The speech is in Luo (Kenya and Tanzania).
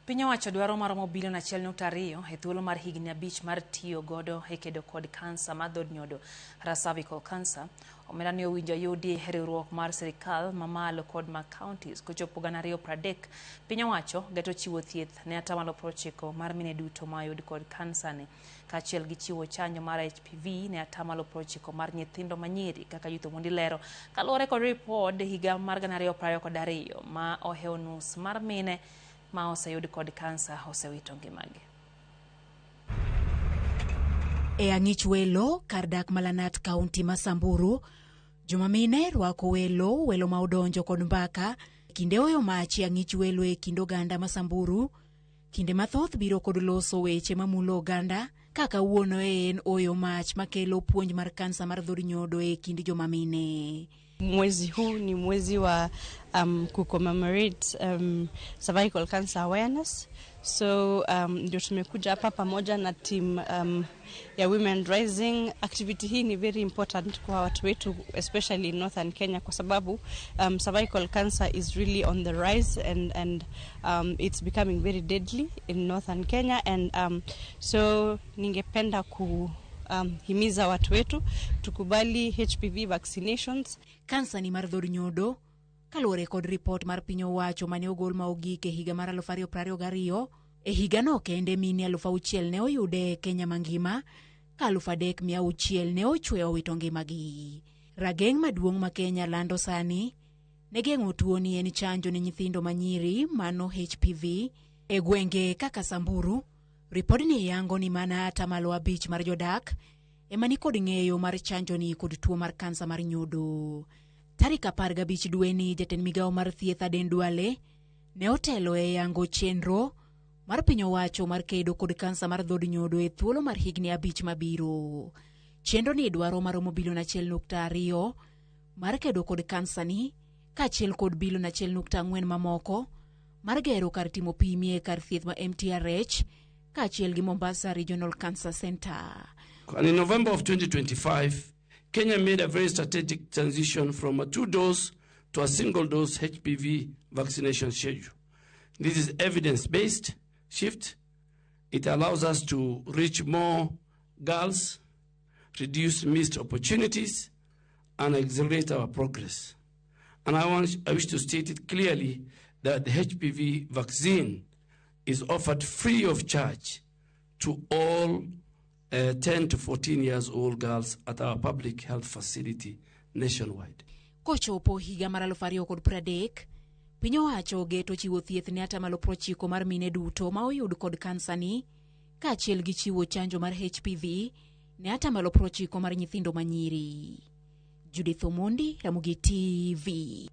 Piny owacho dwaro maromo bilion 1.2 e thuolo mar higni 5 mar tiyo godo e kedo kod kansa mar dhod nyodo cervical cancer. Omenda ni owinjo yudi e riwruok mar sirikal mamalo kod mag counties kochopo 2030. Piny owacho geto chiwo thieth ne 90% mar mine duto ma oyud kod kansa ni, kaachiel gi chiwo chanjo mar HPV ne 90% mar nyithindo manyiri, kaka Youth Omondi lero, kaluwore kod ripod higa mar 2022 ma oheo nus mar mine ma oseyud kod kansa osewito ngimagi. E ang'ich welo kar dak Malanat County ma Samburu, joma mine rwako welo ma odonjo kod mbaka kinde oyo machi ang'ich welo e kind oganda ma Samburu, kinde mathoth biro kod loso weche mamulo oganda kaka wuono en oyo mach makelo puonj mar kansa mar dhod nyodo e kind joma mine. Mwezi huu ni mwezi wa kucommemorate cervical cancer awareness. So ndio tumekuja hapa pamoja na team ya Women Rising. Activity hii ni very important kwa watu wetu, especially in Northern Kenya, kwa sababu cervical cancer is really on the rise and it's becoming very deadly in Northern Kenya, and so ningependa himiza watu wetu tukubali HPV vaccinations. Kansa ni mar dhod nyodo kaluwore kod report mar piny owacho mane ogol ma ogik e higa mar 2022. E higa no kende mine 6,000 ne oyude Kenya mangima, ka 3,600 ne ochweyo wito ngimagi. Rageng' maduong' ma Kenya lando sani ne geng'o tuo ni en chanjo ne nyithindo manyiri mano HPV e gwenge kaka Samburu. Ripod ni yango ni mana 5% mar jodak ema ni kod ng'eyo mar chanjo ni kod tuo mar kansa mar nyodo. Tarik 15 dwe ni jatend migawo mar thieth Aden Duale ne otelo e yango chenro mar piny owacho mar kedo kod kansa mar dhod nyodo e thuolo mar higni 5 mabiro. Chenro ni dwaro maromo bilion 1.2 mar kedo kod kansa ni, kaachiel kod bilion 1.4 mamoko mar gero kar timo pimi e kar thieth ma MTRH kaachiel gi Mombasa Regional Cancer Center. And in November of 2025, Kenya made a very strategic transition from a 2-dose to a single-dose HPV vaccination schedule. This is evidence-based shift. It allows us to reach more girls, reduce missed opportunities, and accelerate our progress. And I wish to state it clearly that the HPV vaccine is offered free of charge to all 10 to 14 years old girls at our public health facility nationwide. Kochopo higa mar 2030, piny owacho geto chiwo thieth ne 90% mar mine duto ma oyud kod kansa ni, kaachiel gi chiwo chanjo mar HPV ne 90% mar nyithindo manyiri. Judith Omondi, Ramogi TV.